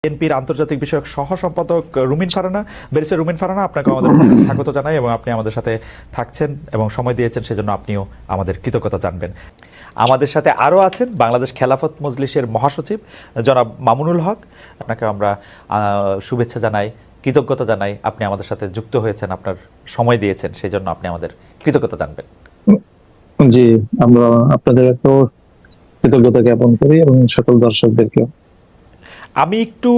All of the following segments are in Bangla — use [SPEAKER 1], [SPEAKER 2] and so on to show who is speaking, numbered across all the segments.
[SPEAKER 1] বিএনপির আন্তর্জাতিক বিষয়ক সহ সম্পাদক রুমিন ফারহানা, ব্যারিস্টার রুমিন ফারহানা, আপনাকে আমাদের স্বাগত জানাই এবং আপনি আমাদের সাথে থাকছেন এবং সময় দিয়েছেন সেজন্য আপনিও আমাদের কৃতজ্ঞতা জানবেন। আমাদের সাথে আরও আছেন বাংলাদেশ খেলাফত মজলিসের মহাসচিব জনাব মামুনুল হক। আপনাকে আমরা শুভেচ্ছা জানাই, কৃতজ্ঞতা জানাই, আপনি আমাদের সাথে যুক্ত হয়েছেন, আপনার সময় দিয়েছেন, সেজন্য আপনি আমাদের কৃতজ্ঞতা জানবেন।
[SPEAKER 2] জি, আমরা আপনাদের একটু কৃতজ্ঞতা জ্ঞাপন করি এবং সকল দর্শকদেরকে।
[SPEAKER 1] আমি একটু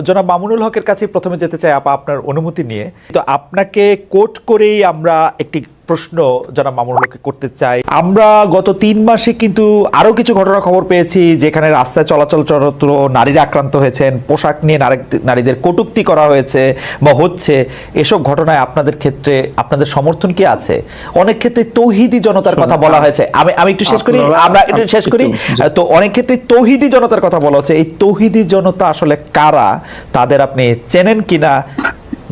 [SPEAKER 1] জনাব মামুনুল হকের কাছে প্রথমে যেতে চাই আপনার অনুমতি নিয়ে। তো আপনাকে কোট করেই আমরা একটি প্রশ্ন জনাব মামুনুল হককে করতে চাই। আমরা গত 3 মাসে কিন্তু আরও কিছু ঘটনার খবর পেয়েছি যেখানে রাস্তায় চলাচলরত নারীরা আক্রান্ত হয়েছেন, পোশাক নিয়ে নারীদের কটূক্তি করা হয়েছে বা হচ্ছে। এসব ঘটনায় আপনাদের ক্ষেত্রে আপনাদের সমর্থন কি আছে? অনেক ক্ষেত্রে তৌহিদি জনতার কথা বলা হয়েছে। আমি একটু শেষ করি, আমরা একটু শেষ করি। তো অনেক ক্ষেত্রে তৌহিদি জনতার কথা বলা হচ্ছে। এই তৌহিদি জনতা আসলে কারা? তাদের আপনি চেনেন কিনা,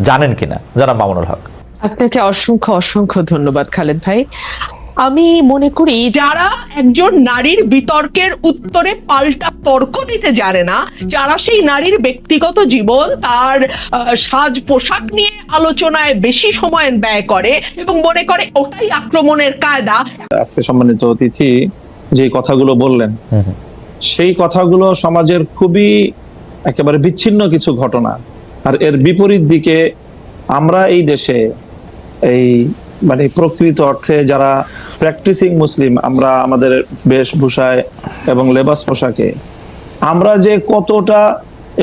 [SPEAKER 1] জানেন কিনা? জনাব মামুনুল হক।
[SPEAKER 3] আপনাকে অসংখ্য অসংখ্য ধন্যবাদ খালেদ ভাই। আমি মনে করি যারা একজন নারীর বিতর্কের উত্তরে পাল্টা তর্ক দিতে জানে না, যারা সেই নারীর ব্যক্তিগত জীবন, তার সাজ পোশাক নিয়ে আলোচনায় বেশি সময় ব্যয় করে এবং মনে করে ওটাই আক্রমণের কায়দা।
[SPEAKER 2] আজকে সম্মানিত অতিথি যে কথাগুলো বললেন, সেই কথাগুলো সমাজের খুবই একেবারে বিচ্ছিন্ন কিছু ঘটনা। আর এর বিপরীত দিকে আমরা এই দেশে এই মানে প্রকৃত অর্থে যারা প্র্যাকটিসিং মুসলিম, আমরা আমাদের বেশভূষায় এবং লেবাস পোশাকে আমরা যে কতটা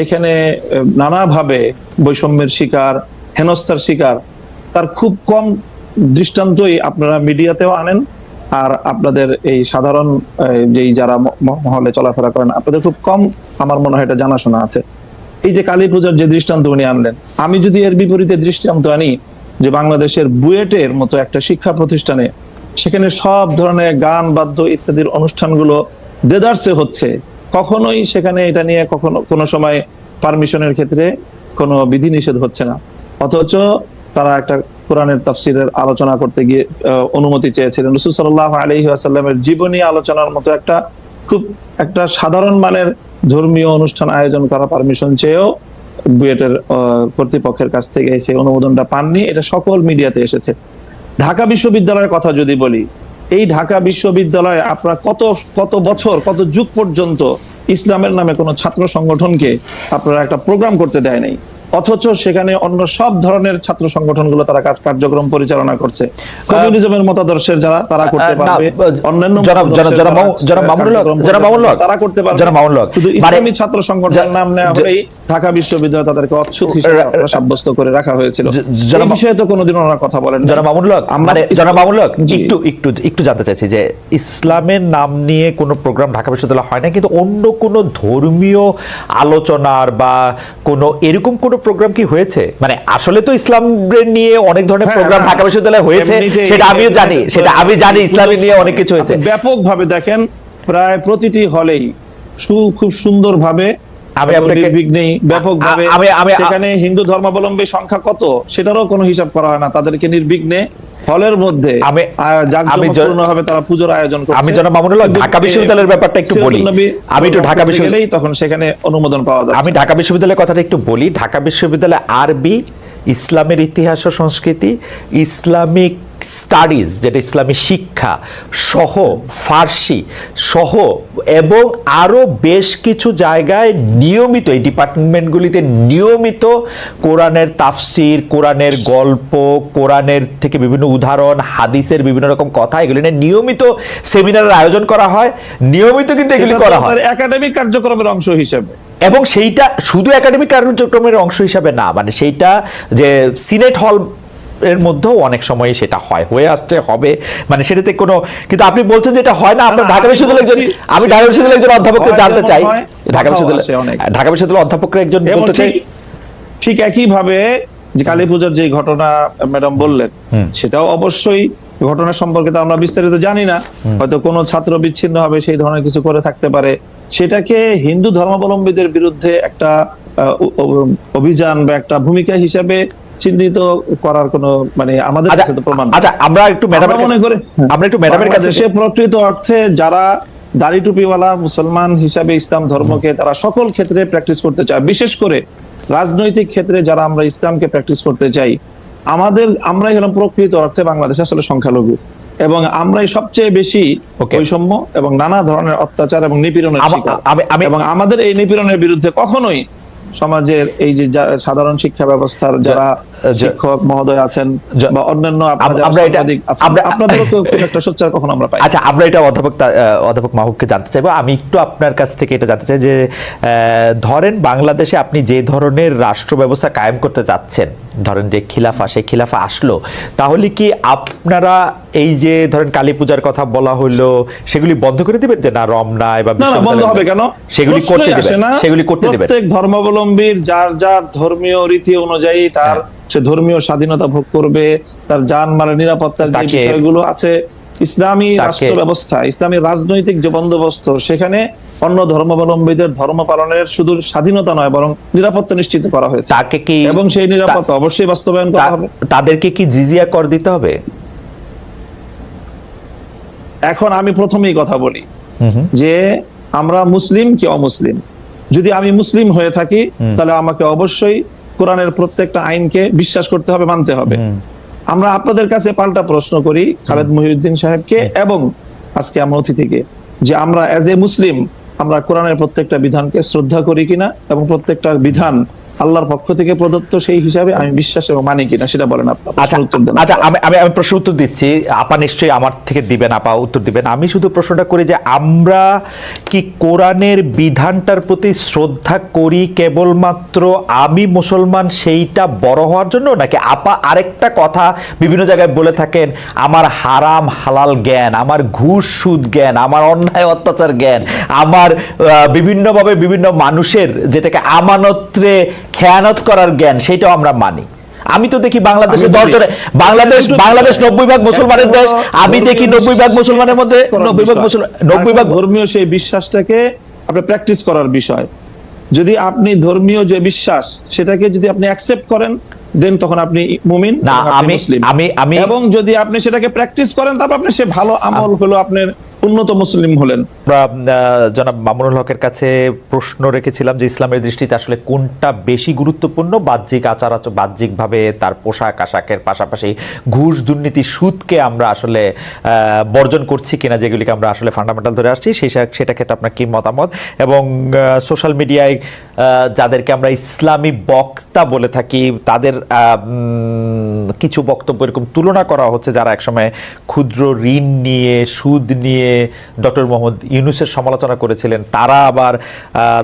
[SPEAKER 2] এখানে নানাভাবে বৈষম্যের শিকার, হেনস্থার শিকার, তার খুব কম দৃষ্টান্তই আপনারা মিডিয়াতেও আনেন। আর আপনাদের এই সাধারণ যেই যারা মহলে চলাফেরা করেন, আপনাদের খুব কম আমার মনে হয় এটা জানাশোনা আছে। এই যে কালী পূজার যে দৃষ্টান্ত উনি আনলেন, আমি যদি এর বিপরীতে দৃষ্টান্ত আনি যে বাংলাদেশের বুয়েটের মতো একটা শিক্ষা প্রতিষ্ঠানে, সেখানে সব ধরনের গান বাদ্য ইত্যাদির অনুষ্ঠানগুলো দেদারসে হচ্ছে, কখনোই সেখানে এটা নিয়ে কখনো কোনো সময় পারমিশনের ক্ষেত্রে কোনো বিধিনিষেধ হচ্ছে না। অথচ তারা একটা কোরআনের তাফসিরের আলোচনা করতে গিয়ে অনুমতি চেয়েছিলেন। রাসূল সাল্লাল্লাহু আলাইহি ওয়াসাল্লামের জীবনী আলোচনার মতো একটা খুব একটা সাধারণ মানের ধর্মীয় অনুষ্ঠান আয়োজন করা পারমিশন চেয়েও বুয়েটের কর্তৃপক্ষের কাছ থেকে সেই অনুমোদনটা পাননি। এটা সকল মিডিয়াতে এসেছে। ঢাকা বিশ্ববিদ্যালয়ের কথা যদি বলি, এই ঢাকা বিশ্ববিদ্যালয়ে আপনারা কত কত বছর, কত যুগ পর্যন্ত ইসলামের নামে কোনো ছাত্র সংগঠনকে আপনারা একটা প্রোগ্রাম করতে দেয় নাই, অথচ সেখানে অন্য সব ধরনের ছাত্র সংগঠনগুলো তারা কার্যক্রম পরিচালনা করছে। কমিউনিজমের মতাদর্শের যারা, তারা করতে পারবে, অন্যান্য তারা করতে পারবে। শুধু ইসলামী ছাত্র সংগঠনের নাম নেওয়া হলেই ঢাকা বিশ্ববিদ্যালয় তাদেরকে অচ্ছুত হিসেবে সাব্যস্ত করে রাখা হয়েছিল। এই বিষয়ে তো কোনোদিন ওনারা কথা বলেন।
[SPEAKER 1] জনাব মামুনুল হক, একটু জানতে চাইছি যে ইসলামের নাম নিয়ে কোনো প্রোগ্রাম ঢাকা বিশ্ববিদ্যালয় হয় না, কিন্তু অন্য কোনো ধর্মীয় আলোচনার বা কোনো এরকম কোনো প্রোগ্রাম কি হয়েছে? মানে আসলে তো ইসলাম নিয়ে অনেক ধরনের প্রোগ্রাম ঢাকা বিশ্ববিদ্যালয়ে হয়েছে, সেটা আমিও জানি, ইসলামের নিয়ে অনেক কিছু হয়েছে।
[SPEAKER 2] ব্যাপকভাবে দেখেন, প্রায় প্রতিটি হলেই খুব সুন্দরভাবে ব্যাপকভাবে সেখানে হিন্দু ধর্মাবলম্বী সংখ্যা কত সেটারও কোনো হিসাব করা হয় না। তাদেরকে নির্বিঘ্নে হলের মধ্যে জাঁকজমকপূর্ণভাবে তারা পূজার আয়োজন করছে।
[SPEAKER 1] আমি জনাব মামুনুল হক ঢাকা বিশ্ববিদ্যালয়ের ব্যাপারটা একটু বলি। আমি একটু ঢাকা বিশ্ববিদ্যালয়ে
[SPEAKER 2] তখন সেখানে অনুমোদন পাওয়া যায়।
[SPEAKER 1] আমি ঢাকা বিশ্ববিদ্যালয়ের কথাটা একটু বলি। ঢাকা বিশ্ববিদ্যালয়ে আরবি, ইসলামের ইতিহাস ও সংস্কৃতি, ইসলামিক স্টাডিজ যেটা ইসলামী শিক্ষা সহ, ফার্সি সহ এবং আরও বেশ কিছু জায়গায় নিয়মিত এই ডিপার্টমেন্টগুলিতে নিয়মিত কোরআনের তাফসির, কোরআনের গল্প, কোরআনের থেকে বিভিন্ন উদাহরণ, হাদিসের বিভিন্ন রকম কথা, এগুলি নিয়ে নিয়মিত সেমিনারের আয়োজন করা হয়। নিয়মিত কিন্তু এগুলি করা হয়
[SPEAKER 2] একাডেমিক কার্যক্রমের অংশ হিসেবে।
[SPEAKER 1] এবং সেইটা শুধু একাডেমিক কার্যক্রমের অংশ হিসাবে না, মানে সেইটা যে সিনেট হল এর মধ্যেও অনেক সময় সেটা হয়ে আসছে, হবে, মানে সেটাতে কোনো, কিন্তু আপনি বলছেন যে এটা হয় না। আপনার ঢাকা বিশ্ববিদ্যালয়ের আমি ঢাকা বিশ্ববিদ্যালয়ের একজন অধ্যাপককে জানতে চাই, ঢাকা বিশ্ববিদ্যালয়ের অধ্যাপকরা একজন বলতে চাই।
[SPEAKER 2] ঠিক একই ভাবে যে কালী পূজার যে ঘটনা ম্যাডাম বললেন, সেটাও অবশ্যই ঘটনা সম্পর্কে তো আমরা বিস্তারিত জানি না, হয়তো কোনো ছাত্র বিচ্ছিন্ন হবে সেই ধরনের কিছু করে থাকতে পারে। সেটাকে হিন্দু ধর্মাবলম্বীদের বিরুদ্ধে একটা অভিযান বা একটা ভূমিকা হিসাবে চিহ্নিত করার কোনো মানে আমাদের কাছে তো প্রমাণ।
[SPEAKER 1] আচ্ছা, আমরা একটু ম্যাডামের কাছে,
[SPEAKER 2] প্রকৃত অর্থে যারা দাড়ি টুপিওয়ালা মুসলমান হিসাবে ইসলাম ধর্মকে তারা সকল ক্ষেত্রে প্র্যাকটিস করতে চায়, বিশেষ করে রাজনৈতিক ক্ষেত্রে যারা আমরা ইসলামকে প্র্যাকটিস করতে চাই, আমরাই হলাম প্রকৃত অর্থে বাংলাদেশে আসলে সংখ্যালঘু, এবং আমরাই সবচেয়ে বেশি বৈষম্য এবং নানা ধরনের অত্যাচার এবং নিপীড়নের শিকার। এবং আমাদের এই নিপীড়নের বিরুদ্ধে কখনোই সমাজের এই যে সাধারণ শিক্ষা ব্যবস্থার যারা শিক্ষক মহোদয় আছেন বা অন্যান্য আপনাদেরও খুব একটা সোচ্চার কখনো আমরা পাই।
[SPEAKER 1] আচ্ছা, আমরা এটা অধ্যাপক মাহবুবকে জানতে চাইবো। আমি একটু আপনার কাছ থেকে এটা জানতে চাই যে ধরেন বাংলাদেশে আপনি যে ধরনের রাষ্ট্র ব্যবস্থা কায়েম করতে যাচ্ছেন, ধরেন যে খিলাফা, সেই খিলাফা আসলো, তাহলে কি আপনারা এই যে ধরেন কালী পূজার কথা বলা হলো সেগুলি বন্ধ করে দিবেন? যে না, রমনায় বা
[SPEAKER 2] বন্ধ হবে কেন,
[SPEAKER 1] সেগুলি করতে দিবেন? সেগুলি করতে দিবেন।
[SPEAKER 2] প্রত্যেক ধর্মাবলম্বীর যার যার ধর্মীয় রীতি অনুযায়ী তার সে ধর্মীয় স্বাধীনতা ভোগ করবে, তার জানমালের নিরাপত্তার যে বিষয়গুলো আছে, ইসলামী রাষ্ট্র ব্যবস্থা, ইসলামী রাজনৈতিক যে বন্দোবস্ত, সেখানে অন্য ধর্মাবলম্বীদের ধর্ম পালনের শুধু স্বাধীনতা নয় বরং নিরাপত্তা নিশ্চিত করা হয়েছে, এবং সেই নিরাপত্তা অবশ্যই বাস্তবায়ন করা হবে।
[SPEAKER 1] তাদেরকে কি জিজিয়া কর দিতে হবে?
[SPEAKER 2] এখন আমি প্রথমেই কথা বলি যে আমরা মুসলিম কি অমুসলিম। যদি আমি মুসলিম হয়ে থাকি তাহলে আমাকে অবশ্যই কোরআনের প্রত্যেকটা আইনকে বিশ্বাস করতে হবে, মানতে হবে। আমরা আপনাদের কাছে পাল্টা প্রশ্ন করি খালেদ মহিউদ্দিন সাহেবকে এবং আজকে আমার অতিথিকে, যে আমরা এজ এ মুসলিম আমরা কোরআনের প্রত্যেকটা বিধানকে শ্রদ্ধা করি কিনা, এবং প্রত্যেকটা বিধান আল্লাহর পক্ষ থেকে প্রদত্ত সেই হিসাবে আমি বিশ্বাস এবং মানি কিনা, সেটা বলেন আপনি।
[SPEAKER 1] আচ্ছা, আমি প্রশ্ন উত্তর দিচ্ছি, আপা নিশ্চয়ই আমার থেকে দিবেন, আপা উত্তর দিবেন। আমি শুধু প্রশ্নটা করি যে আমরা কি কোরআনের বিধানটার প্রতি শ্রদ্ধা করি কেবলমাত্র আমি মুসলমান সেইটা বড় হওয়ার জন্য, নাকি আপা আরেকটা কথা বিভিন্ন জায়গায় বলে থাকেন, আমার হারাম হালাল জ্ঞান, আমার ঘুষ সুদ জ্ঞান, আমার অন্যায় অত্যাচার জ্ঞান, আমার বিভিন্নভাবে বিভিন্ন মানুষের যেটাকে আমানত্রে খেয়ানত করার জ্ঞান, সেটাও আমরা মানি। আমি তো দেখি বাংলাদেশে বাংলাদেশ 90 ভাগ মুসলমানের দেশ, আমি দেখি 90 ভাগ মুসলমানের মধ্যে 90 ভাগ
[SPEAKER 2] ধর্মীয় সেই বিশ্বাসটাকে আপনি প্র্যাকটিস করার বিষয়। যদি আপনি ধর্মীয় যে বিশ্বাস সেটাকে যদি আপনি অ্যাকসেপ্ট করেন, দেন তখন আপনি মুমিন না, আমি এবং যদি আপনি সেটাকে প্র্যাকটিস করেন তারপর আপনি সে ভালো আমল হলো আপনার উন্নত মুসলিম হলেন।
[SPEAKER 1] জনাব মামুনুল হকের কাছে প্রশ্ন রেখেছিলাম যে ইসলামের দৃষ্টিতে আসলে কোনটা বেশি গুরুত্বপূর্ণ, বাহ্যিক বাহ্যিকভাবে তার পোশাক আশাকের পাশাপাশি ঘুষ দুর্নীতি সুদকে আমরা আসলে বর্জন করছি কিনা, যেগুলিকে আমরা আসলে ফান্ডামেন্টাল ধরে আসছি, সেটা ক্ষেত্রে আপনার কি মতামত? এবং সোশ্যাল মিডিয়ায় যাদেরকে আমরা ইসলামী বক্তা বলে থাকি তাদের কিছু বক্তব্য এরকম তুলনা করা হচ্ছে যারা একসময় ক্ষুদ্র ঋণ নিয়ে সুদ নিয়ে ডক্টর মোহাম্মদ ইউনূসের সমালোচনা করেছিলেন, তারা আবার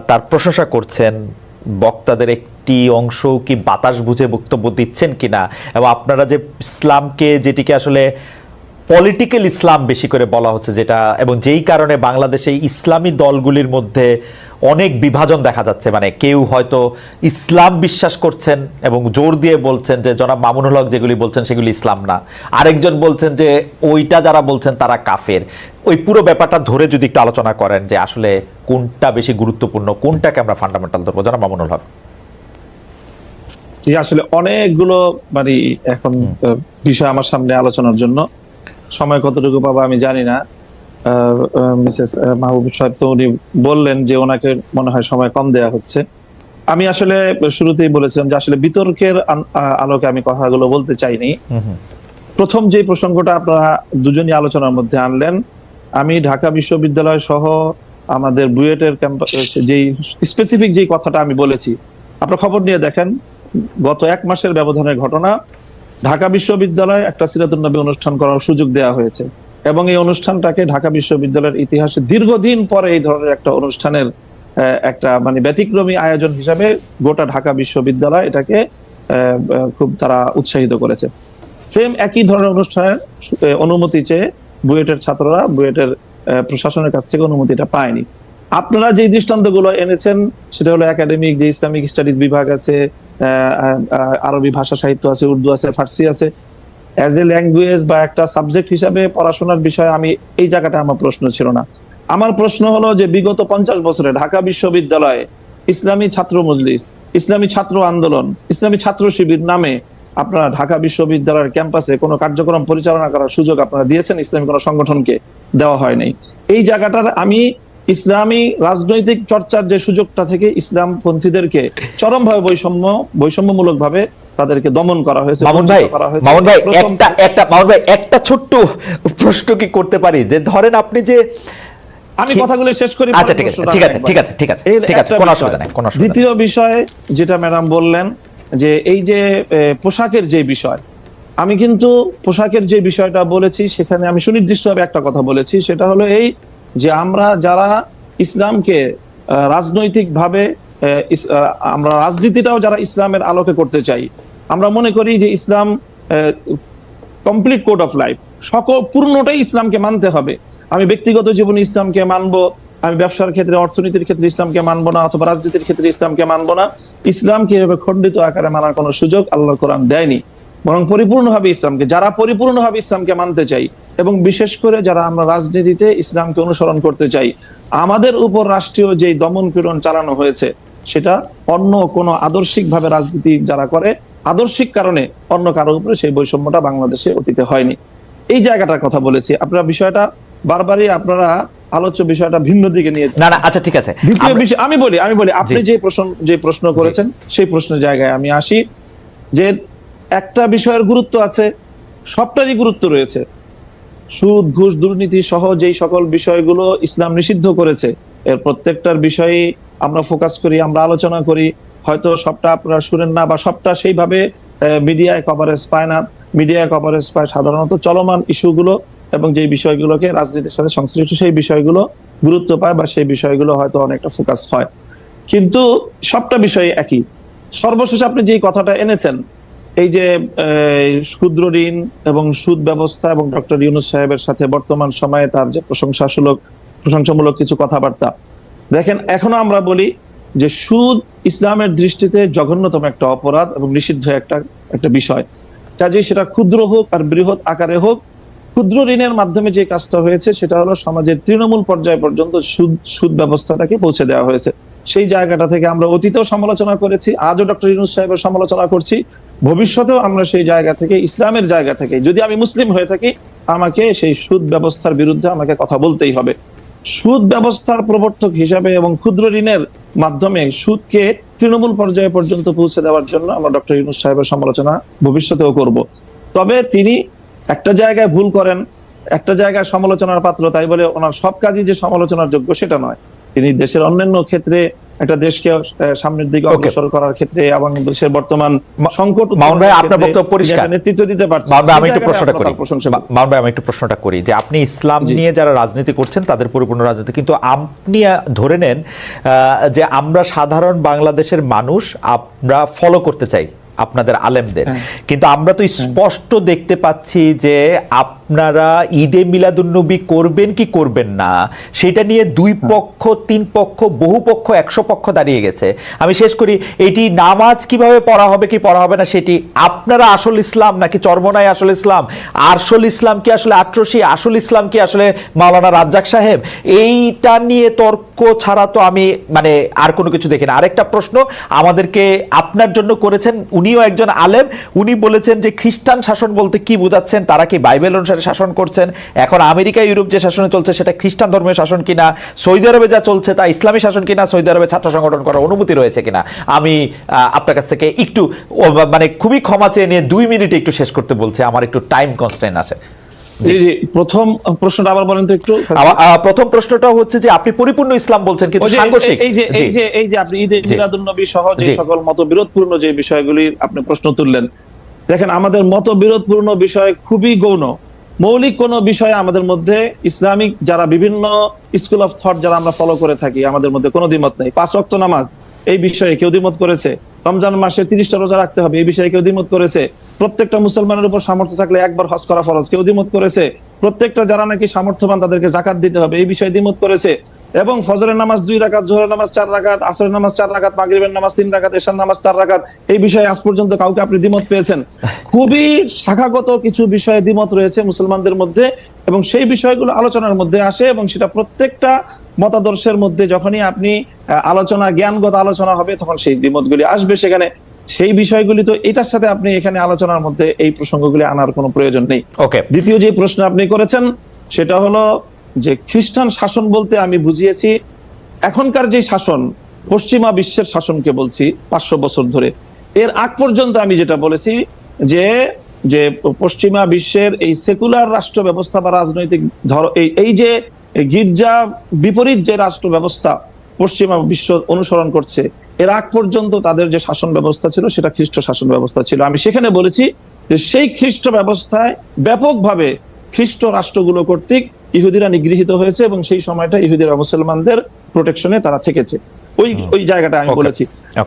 [SPEAKER 1] তার প্রশংসা করছেন। বক্তাদের একটি অংশ কি বাতাস বুঝে বক্তব্য দিচ্ছেন কিনা, এবং আপনারা যে ইসলামকে যেটিকে আসলে পলিটিক্যাল ইসলাম বেশি করে বলা হচ্ছে যেটা, এবং যেই কারণে বাংলাদেশে ইসলামী দলগুলির মধ্যে অনেক বিভাজন দেখা যাচ্ছে, মানে কেউ হয়তো ইসলাম বিশ্বাস করছেন এবং জোর দিয়ে বলছেন যে জনাব মামুনুল হক যেগুলি বলছেন সেগুলি ইসলাম না, আরেকজন বলছেন যে ওইটা যারা বলছেন তারা কাফের। ওই পুরো ব্যাপারটা ধরে যদি একটু আলোচনা করেন যে আসলে কোনটা বেশি গুরুত্বপূর্ণ, কোনটাকে আমরা ফান্ডামেন্টাল ধরবো, জনাব মামুনুল হক।
[SPEAKER 2] আসলে অনেকগুলো মানে এখন বিষয় আমার সামনে আলোচনার জন্য, সময় কতটুকু পাবো আমি জানি না। মিসেস মাহবুব সাহেব তো উনি বললেন যে ওনাকে মনে হয় সময় কম দেয়া হচ্ছে। আমি আসলে শুরুতেই বলেছিলাম যে আসলে বিতর্কের আলোকে আমি কথাগুলো বলতে চাইনি। প্রথম যে প্রসঙ্গটা আপনারা দুজনই আলোচনার মধ্যে আনলেন, আমি ঢাকা বিশ্ববিদ্যালয় সহ আমাদের বুয়েটের ক্যাম্পাস যেই স্পেসিফিক যেই কথাটা আমি বলেছি, আপনারা খবর নিয়ে দেখেন, গত 1 মাসের ব্যবধানের ঘটনা। ঢাকা বিশ্ববিদ্যালয়ে একটা সিরাতুন নবী অনুষ্ঠান করার সুযোগ দেওয়া হয়েছে, এবং এই অনুষ্ঠানটাকে ঢাকা বিশ্ববিদ্যালয়ের ইতিহাসে দীর্ঘদিন পরে এই ধরনের একটা অনুষ্ঠানের একটা মানে ব্যতিক্রমী আয়োজন হিসাবে গোটা ঢাকা বিশ্ববিদ্যালয় এটাকে খুব তারা উৎসাহিত করেছে। সেম একই ধরনের অনুষ্ঠানের অনুমতি চেয়ে বুয়েটের ছাত্ররা বুয়েটের প্রশাসনের কাছ থেকে অনুমতিটা পায়নি। আপনারা যে দৃষ্টান্তগুলো এনেছেন সেটা হলো একাডেমিক যে ইসলামিক স্টাডিজ বিভাগ আছে, আরবি ভাষা সাহিত্য আছে, উর্দু আছে, ফার্সি আছে, অ্যাজ এ ল্যাঙ্গুয়েজ বা একটা সাবজেক্ট হিসাবে পড়াশোনার বিষয়ে আমি এই জায়গাটা আমার প্রশ্ন ছিল না। আমার প্রশ্ন হলো যে বিগত 50 বছরে ঢাকা বিশ্ববিদ্যালয়ে ইসলামী ছাত্র মজলিস, ইসলামী ছাত্র আন্দোলন, ইসলামী ছাত্র শিবির নামে আপনারা ঢাকা বিশ্ববিদ্যালয়ের ক্যাম্পাসে কোনো কার্যক্রম পরিচালনা করার সুযোগ আপনারা দিয়েছেন ইসলামী কোনো সংগঠনকে? দেওয়া হয় নাই। এই জায়গাটার আমি ইসলামী রাজনৈতিক চর্চার যে সুযোগটা থেকে ইসলামপন্থীদেরকে চরমভাবে বৈষম্যমূলক ভাবে তাদেরকে দমন করা হয়েছে,
[SPEAKER 1] মামুন ভাই,
[SPEAKER 2] করা হয়েছে।
[SPEAKER 1] মামুন ভাই
[SPEAKER 2] প্রথম-
[SPEAKER 1] মামুন ভাই একটা ছোট্ট প্রশ্ন কি করতে পারি, যে ধরেন আপনি যে
[SPEAKER 2] আমি কথাগুলো শেষ করি।
[SPEAKER 1] আচ্ছা ঠিক আছে ঠিক আছে ঠিক আছে ঠিক আছে
[SPEAKER 2] এই
[SPEAKER 1] ঠিক আছে,
[SPEAKER 2] একটা
[SPEAKER 1] কোনো
[SPEAKER 2] বিষয়।
[SPEAKER 1] অসুবিধা নাই, কোনো অসুবিধা নেই।
[SPEAKER 2] দ্বিতীয় বিষয় যেটা ম্যাডাম বললেন যে এই যে পোশাকের যে বিষয়, আমি কিন্তু পোশাকের যে বিষয়টা বলেছি সেখানে আমি সুনির্দিষ্টভাবে একটা কথা বলেছি, সেটা হলো এই যে আমরা যারা ইসলামকে রাজনৈতিকভার আমরা রাজনীতিটাও যারা ইসলামের আলোকে করতে চাই, আমরা মনে করি যে ইসলাম কমপ্লিট কোড অফ লাইফ, সকল পূর্ণটাই ইসলামকে মানতে হবে। আমি ব্যক্তিগত জীবনে ইসলামকে মানবো, আমি ব্যবসার ক্ষেত্রে অর্থনীতির ক্ষেত্রে ইসলামকে মানবো না, অথবা রাজনীতির ক্ষেত্রে ইসলামকে মানবো না। ইসলামকে এভাবে খণ্ডিত আকারে মানার কোনো সুযোগ আল্লাহর কোরআন দেয়নি, বরং পরিপূর্ণভাবে ইসলামকে, যারা পরিপূর্ণভাবে ইসলামকে মানতে চাই এবং বিশেষ করে যারা আমরা রাজনীতিতে ইসলামকে অনুসরণ করতে চাই, আমাদের উপর রাষ্ট্রীয় যে দমন পীড়ন চালানো হয়েছে সেটা অন্য কোনো আদর্শিকভাবে রাজনীতি যারা করে, আদর্শিক কারণে অন্য কারোর উপরে সেই বৈষম্যটা বাংলাদেশে অতীতে হয়নি। এই জায়গাটার কথা বলেছি। আপনারা বিষয়টা বারবারই আপনারা আলোচ্য বিষয়টা ভিন্ন দিকে নিয়ে
[SPEAKER 1] না না আচ্ছা ঠিক আছে।
[SPEAKER 2] দ্বিতীয় বিষয় আমি বলি আপনি যে প্রশ্ন করেছেন সেই প্রশ্নের জায়গায় আমি আসি, যে একটা বিষয়ের গুরুত্ব আছে, সবটারই গুরুত্ব রয়েছে। সুদ, ঘুষ, দুর্নীতি সহ যেই সকল বিষয়গুলো ইসলাম নিষিদ্ধ করেছে, এর প্রত্যেকটার বিষয়ে আমরা ফোকাস করি, আমরা আলোচনা করি। হয়তো সবটা আপনারা শুনেন না বা সবটা সেইভাবে মিডিয়ায় কভারেজ পায় না। মিডিয়ায় কভারেজ পায় সাধারণত চলমান ইস্যুগুলো এবং যে বিষয়গুলোকে রাজনীতির সাথে সংশ্লিষ্ট সেই বিষয়গুলো গুরুত্ব পায় বা সেই বিষয়গুলো হয়তো অনেকটা ফোকাস হয়, কিন্তু সবটা বিষয় একই। সর্বশেষ আপনি যে কথাটা এনেছেন, এই যে ক্ষুদ্র ঋণ এবং সুদ ব্যবস্থা এবং ডক্টর ইউনূস সাহেবের সাথে বর্তমান সময়ে তার যে প্রশংসামূলক কিছু কথাবার্তা, দেখেন এখনো আমরা বলি যে সুদ ইসলামের দৃষ্টিতে জঘন্যতম একটা অপরাধ এবং নিষিদ্ধ একটা বিষয়। কাজেই সেটা ক্ষুদ্র হোক আর বৃহৎ আকারে হোক, ক্ষুদ্র ঋণের মাধ্যমে যে কাজটা হয়েছে সেটা হলো সমাজের তৃণমূল পর্যায় পর্যন্ত সুদ ব্যবস্থাটাকে পৌঁছে দেওয়া হয়েছে। সেই জায়গাটা থেকে আমরা অতীতেও সমালোচনা করেছি, আজও ডক্টর ইউনূস সাহেবের সমালোচনা করছি, ভবিষ্যতেও আমরা সেই জায়গা থেকে, ইসলামের জায়গা থেকে, যদি আমি মুসলিম হয়ে থাকি আমাকে সেই সুদ ব্যবস্থার বিরুদ্ধে আমাকে কথা বলতেই হবে। সুদ ব্যবস্থার প্রবর্তক হিসাবে এবং ক্ষুদ্র ঋণের মাধ্যমে সুদকে তৃণমূল পর্যায়ে পর্যন্ত পৌঁছে দেওয়ার জন্য আমরা ডক্টর ইউনূস সাহেবের সমালোচনা ভবিষ্যতেও করব। তবে তিনি একটা জায়গায় ভুল করেন, একটা জায়গায় সমালোচনার পাত্র, তাই বলে ওনার সব কাজই যে সমালোচনার যোগ্য সেটা নয়। তিনি দেশের অন্যান্য ক্ষেত্রে একটা দেশকে সামনের দিকে অগ্রসর করার ক্ষেত্রে এবং দেশের বর্তমান সংকট,
[SPEAKER 1] মামুন ভাই আপনার বক্তব্য পরিষ্কার,
[SPEAKER 2] নেতৃত্ব দিতে পারছেন।
[SPEAKER 1] মামুন ভাই আমি একটু প্রশ্নটা করি, মামুন ভাই আমি একটু প্রশ্নটা করি যে আপনি ইসলাম নিয়ে যারা রাজনীতি করছেন তাদের পরিপূর্ণ রাজনীতি, কিন্তু আপনি ধরে নেন যে আমরা সাধারণ বাংলাদেশের মানুষ আমরা ফলো করতে চাই আপনাদের আলেমদের, কিন্তু আমরা তো স্পষ্ট দেখতে পাচ্ছি যে আপনারা ঈদে মিলাদুন্নবী করবেন কি করবেন না সেটা নিয়ে দুই পক্ষ, তিন পক্ষ, বহু পক্ষ, 100 পক্ষ দাঁড়িয়ে গেছে। আমি শেষ করি, এটি নামাজ কিভাবে পড়া হবে কি পড়া হবে না সেটি আপনারা আসল ইসলাম নাকি চরমনাই আসল ইসলাম, আসল ইসলাম কি আসলে আটরশি, আসল ইসলাম কি আসলে মাওলানা রাজ্জাক সাহেব, এইটা নিয়ে তর্ক ছাড়া তো আমি মানে আর কোনো কিছু দেখি না। আরেকটা প্রশ্ন আমাদেরকে আপনার জন্য করেছেন, উনিও একজন আলেম, উনি বলেছেন যে খ্রিস্টান শাসন বলতে কি বোঝাচ্ছেন, তারা কি বাইবেল অনুসারে শাসন করছেন, এখন আমেরিকা ইউরোপ যে শাসনে চলছে সেটা খ্রিস্টান ধর্মীয় শাসন কিনা, সৌদি আরবে যা চলছে তা ইসলামী শাসন কিনা, সৌদি আরবে ছাত্র সংগঠন করার অনুমতি রয়েছে কিনা। আমি আপনার কাছ থেকে একটু মানে খুবই ক্ষমা চেয়ে নিয়ে 2 মিনিটে একটু শেষ করতে বলছি, আমার একটু টাইম কনস্ট্রেইন আছে।
[SPEAKER 2] জি জি, প্রথম প্রশ্নটা আবার বলেন তো একটু।
[SPEAKER 1] প্রথম প্রশ্নটা হচ্ছে যে আপনি পরিপূর্ণ ইসলাম বলছেন কিন্তু সাংঘর্ষিক,
[SPEAKER 2] এই যে আপনি ঈদে মিলাদুন্নবী সহ যে সকল মতবিরোধপূর্ণ যে বিষয়গুলি আপনি প্রশ্ন তুললেন, দেখেন আমাদের মতবিরোধপূর্ণ বিষয় খুবই গৌণ। মৌলিক কোন বিষয়ে আমাদের মধ্যে ইসলামিক যারা বিভিন্ন স্কুল অফ থট যারা আমরা ফলো করে থাকি, আমাদের মধ্যে কোনো দ্বিমত নেই। 5 ওয়াক্ত নামাজ এই বিষয়ে কেউ দ্বিমত করেছে, রমজান মাসে 30টা রোজা রাখতে হবে এই বিষয়ে কেউ দ্বিমত করেছে, প্রত্যেকটা মুসলমানের উপর সামর্থ্য থাকলে একবার হজ করা ফরজ কেউ দ্বিমত করেছে, প্রত্যেকটা যারা নাকি সামর্থ্যবান তাদেরকে যাকাত দিতে হবে এই বিষয়ে দ্বিমত করেছে, এবং ফজরের নামাজ 2 রাকাত, জোহরের নামাজ 4 রাকাত, আসরের নামাজ 4 রাকাত, মাগরিবের নামাজ 3 রাকাত, এশার নামাজ 4 রাকাত, এই বিষয়ে আজ পর্যন্ত কাউকে আপনি দ্বিমত পেয়েছেন? খুবই শাখাগত কিছু বিষয়ে দ্বিমত রয়েছে মুসলমানদের মধ্যে এবং সেই বিষয়গুলো আলোচনার মধ্যে আসে এবং সেটা প্রত্যেকটা মতাদর্শের মধ্যে যখনই আপনি আলোচনা, জ্ঞানগত আলোচনা হবে তখন সেই দ্বিমতগুলি আসবে সেখানে। সেই বিষয়গুলি তো এটার সাথে আপনি এখানে আলোচনার মধ্যে এই প্রসঙ্গগুলি আনার কোনো প্রয়োজন নেই।
[SPEAKER 1] ওকে,
[SPEAKER 2] দ্বিতীয় যে প্রশ্ন আপনি করেছেন সেটা হলো যে খ্রিস্টান শাসন বলতে আমি বুঝিয়েছি এখনকার যে শাসন, পশ্চিমা বিশ্বের শাসনকে বলছি 500 বছর ধরে। এর আগ পর্যন্ত আমি যেটা বলেছি যে যে পশ্চিমা বিশ্বের এই সেকুলার রাষ্ট্র ব্যবস্থা বা রাজনৈতিক এই যে গির্জা বিপরীত যে রাষ্ট্র ব্যবস্থা পশ্চিমা বিশ্ব অনুসরণ করছে, এর আগ পর্যন্ত তাদের যে শাসন ব্যবস্থা ছিল সেটা খ্রিস্ট শাসন ব্যবস্থা ছিল। আমি সেখানে বলেছি যে সেই খ্রিস্ট ব্যবস্থায় ব্যাপকভাবে খ্রিস্ট রাষ্ট্রগুলো কর্তৃক ইহুদিরা নিগৃহীত হয়েছে এবং সেই সময়টা ইহুদিরা মুসলমানদের প্রোটেকশনে তারা থেকেছে। ওই জায়গাটা আমি বলেছি।